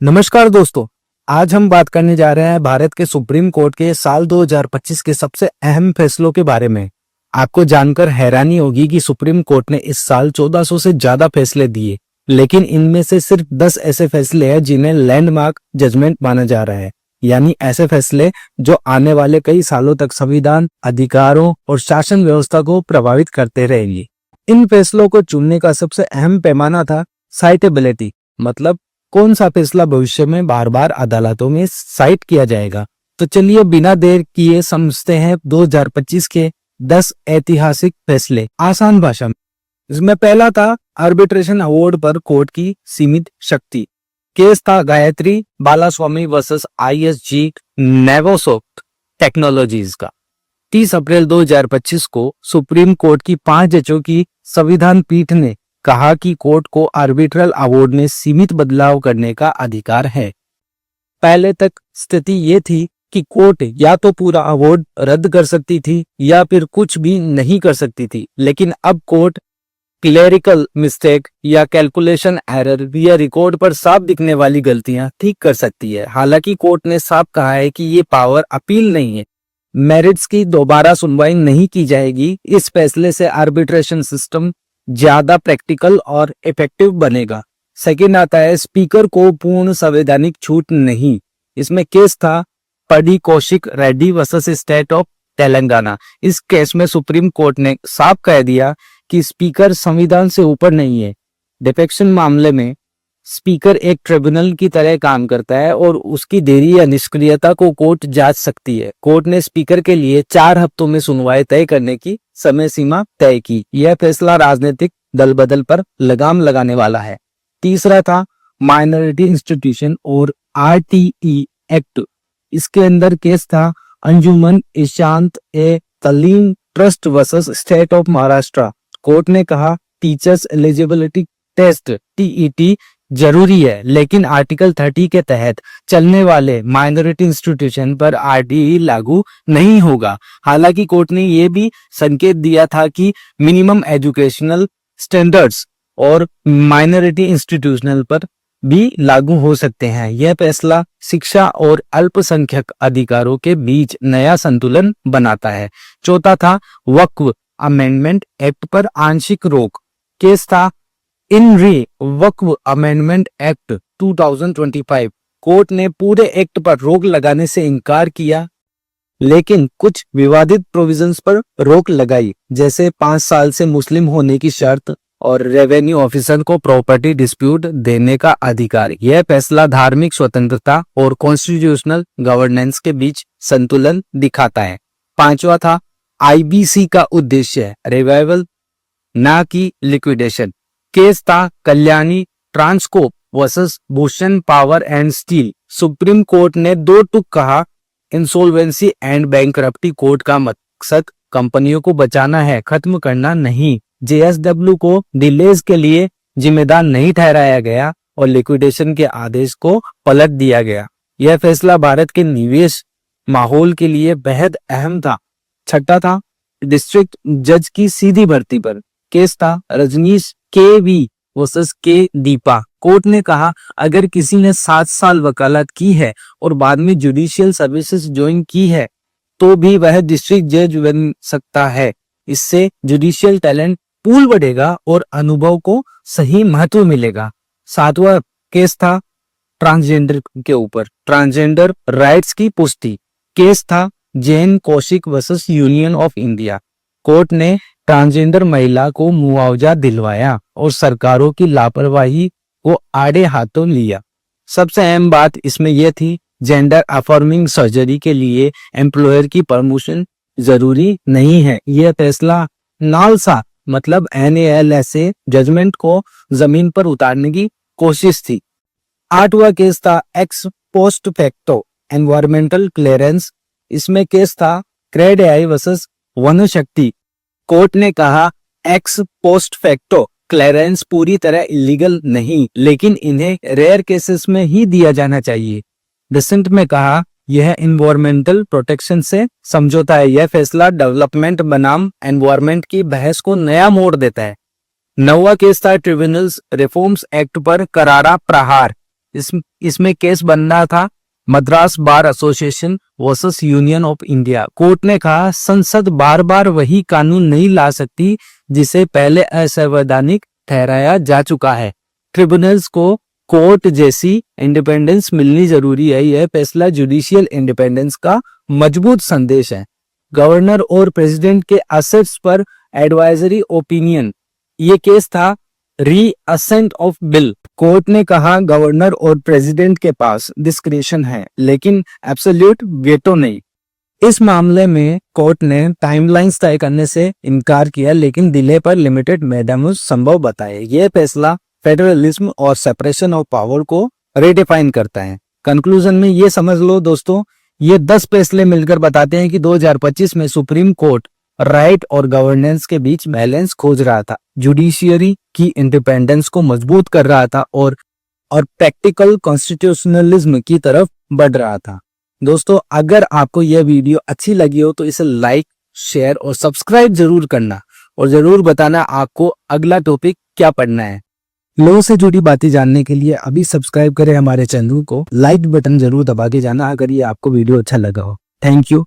नमस्कार दोस्तों। आज हम बात करने जा रहे हैं भारत के सुप्रीम कोर्ट के साल 2025 के सबसे अहम फैसलों के बारे में। आपको जानकर हैरानी होगी कि सुप्रीम कोर्ट ने इस साल 1400 से ज्यादा फैसले दिए, लेकिन इनमें से सिर्फ 10 ऐसे फैसले हैं जिन्हें लैंडमार्क जजमेंट माना जा रहा है, यानी ऐसे फैसले जो आने वाले कई सालों तक संविधान, अधिकारों और शासन व्यवस्था को प्रभावित करते रहेंगे। इन फैसलों को चुनने का सबसे अहम पैमाना था साइटेबिलिटी, मतलब कौन सा फैसला भविष्य में बार बार अदालतों में साइट किया जाएगा। तो चलिए बिना देर किए समझते हैं 2025 के 10 ऐतिहासिक फैसले आसान भाषा में। इसमें पहला था आर्बिट्रेशन अवार्ड पर कोर्ट की सीमित शक्ति। केस था Gayatri Balaswamy versus ISG Novosoft technologies का। 30 अप्रैल 2025 को सुप्रीम कोर्ट की 5 जजों की संविधान पीठ ने कहा कि कोर्ट को आर्बिट्रल अवार्ड में सीमित बदलाव करने का अधिकार है। पहले तक स्थिति ये थी कि कोर्ट या तो पूरा अवार्ड रद्द कर सकती थी या फिर कुछ भी नहीं कर सकती थी, लेकिन अब कोर्ट क्लेरिकल मिस्टेक या कैलकुलेशन एरर या रिकॉर्ड पर साफ दिखने वाली गलतियां ठीक कर सकती है। हालांकि कोर्ट ने साफ कहा है कि ये पावर अपील नहीं है, मेरिट्स की दोबारा सुनवाई नहीं की जाएगी। इस फैसले से आर्बिट्रेशन सिस्टम ज्यादा प्रैक्टिकल और इफेक्टिव बनेगा। सेकंड आता है स्पीकर को पूर्ण संवैधानिक छूट नहीं। इसमें केस था पडी Kaushik Reddy versus state of Telangana. इस केस में सुप्रीम कोर्ट ने साफ कह दिया कि स्पीकर संविधान से ऊपर नहीं है। डिफेक्शन मामले में स्पीकर एक ट्रिब्यूनल की तरह काम करता है और उसकी देरी या निष्क्रियता को कोर्ट जांच सकती है। कोर्ट ने स्पीकर के लिए 4 हफ्तों में सुनवाई तय करने की समय सीमा तय की। यह फैसला राजनीतिक दल बदल पर लगाम लगाने वाला है। तीसरा था माइनॉरिटी इंस्टीट्यूशन और आरटीई एक्ट। इसके अंदर केस था Anjuman Ishaat e Taleem trust versus state of Maharashtra. Court ने कहा टीचर्स एलिजिबिलिटी टेस्ट टीईटी जरूरी है, लेकिन आर्टिकल 30 के तहत चलने वाले माइनॉरिटी इंस्टीट्यूशन पर आरटीई लागू नहीं होगा। हालांकि कोर्ट ने यह भी संकेत दिया था कि मिनिमम एजुकेशनल स्टैंडर्ड्स और माइनॉरिटी इंस्टीट्यूशनल पर भी लागू हो सकते हैं। यह फैसला शिक्षा और अल्पसंख्यक अधिकारों के बीच नया संतुलन बनाता है। चौथा था वक्फ अमेंडमेंट एक्ट पर आंशिक रोक। केस था इन री वक्फ अमेंडमेंट एक्ट 2025। कोर्ट ने पूरे एक्ट पर रोक लगाने से इनकार किया, लेकिन कुछ विवादित प्रोविजंस पर रोक लगाई, जैसे 5 साल से मुस्लिम होने की शर्त और रेवेन्यू ऑफिसर को प्रॉपर्टी डिस्प्यूट देने का अधिकार। यह फैसला धार्मिक स्वतंत्रता और कॉन्स्टिट्यूशनल गवर्नेंस के बीच संतुलन दिखाता है। पांचवा था आईबीसी का उद्देश्य रिवाइवल ना कि लिक्विडेशन। केस था Kalyani Transco versus Bhushan power and steel. Supreme court ने 2 टूक कहा इंसॉल्वेंसी एंड बैंकरप्टी कोर्ट का मकसद कंपनियों को बचाना है, खत्म करना नहीं। जेएसडब्ल्यू को डिलेज के लिए जिम्मेदार नहीं ठहराया गया और लिक्विडेशन के आदेश को पलट दिया गया। यह फैसला भारत के निवेश माहौल के लिए बेहद अहम था। छठा था डिस्ट्रिक्ट जज की सीधी भर्ती पर। केस था रजनीश के वी वर्सेस के दीपा। कोर्ट ने कहा अगर किसी ने 7 साल वकालत की है और बाद में जुडिशियल सर्विसेज ज्वाइन की है तो भी वह डिस्ट्रिक्ट जज बन सकता है। इससे जुडिशियल टैलेंट पूल बढ़ेगा और अनुभव को सही महत्व मिलेगा। 7वां केस था ट्रांसजेंडर के ऊपर, ट्रांसजेंडर राइट्स की पुष्टि। केस था Jain Kaushik versus union of India. Court ने ट्रांसजेंडर महिला को मुआवजा दिलवाया और सरकारों की लापरवाही को आड़े हाथों लिया। सबसे अहम बात इसमें यह थी जेंडर अफर्मिंग सर्जरी के लिए एम्प्लॉयर की परमिशन जरूरी नहीं है। यह फैसला नालसा मतलब NALSA जजमेंट को जमीन पर उतारने की कोशिश थी। 8वां केस था x post facto environmental clearance. इसमें केस था क्रेड AI वर्सेस वन शक्ति। कोर्ट ने कहा एक्स पोस्ट फैक्टो क्लियरेंस पूरी तरह इलीगल नहीं, लेकिन इन्हें रेयर केसेस में ही दिया जाना चाहिए। डिसेंट में कहा यह एनवायरमेंटल प्रोटेक्शन से समझौता है। यह फैसला डेवलपमेंट बनाम एनवायरमेंट की बहस को नया मोड़ देता है। 9वां केस था ट्रिब्यूनल्स रिफॉर्म्स एक्ट पर करारा प्रहार। इसमें केस बनना था Madras bar association versus union of India. Court ने कहा संसद बार बार वही कानून नहीं ला सकती जिसे पहले असंवैधानिक ठहराया जा चुका है। ट्रिब्यूनल्स को कोर्ट जैसी इंडिपेंडेंस मिलनी जरूरी है। यह फैसला जुडिशियल इंडिपेंडेंस का मजबूत संदेश है। गवर्नर और प्रेसिडेंट के असेट्स पर एडवाइजरी ओपिनियन, ये केस था रीअसेंट ऑफ बिल। कोर्ट ने कहा गवर्नर और प्रेसिडेंट के पास डिस्क्रिशन है लेकिन एब्सोल्यूट वेटो नहीं। इस मामले में कोर्ट ने टाइमलाइंस तय करने से इनकार किया लेकिन डिले पर लिमिटेड मेडम्स संभव बताए। यह फैसला फेडरलिज्म और सेपरेशन ऑफ पावर को रिडिफाइन करता है। कंक्लूजन में ये समझ लो दोस्तों, ये 10 फैसले मिलकर बताते हैं कि 2025 में सुप्रीम कोर्ट राइट और गवर्नेंस के बीच बैलेंस खोज रहा था, जुडिशियरी की इंडिपेंडेंस को मजबूत कर रहा था और प्रैक्टिकल कॉन्स्टिट्यूशनलिज्म की तरफ बढ़ रहा था। दोस्तों, अगर आपको यह वीडियो अच्छी लगी हो तो इसे लाइक, शेयर और सब्सक्राइब जरूर करना और जरूर बताना आपको अगला टॉपिक क्या पढ़ना है। लॉ से जुड़ी बातें जानने के लिए अभी सब्सक्राइब करें हमारे चैनल को, लाइक बटन जरूर दबा के जाना अगर ये आपको वीडियो अच्छा लगा हो। Thank you.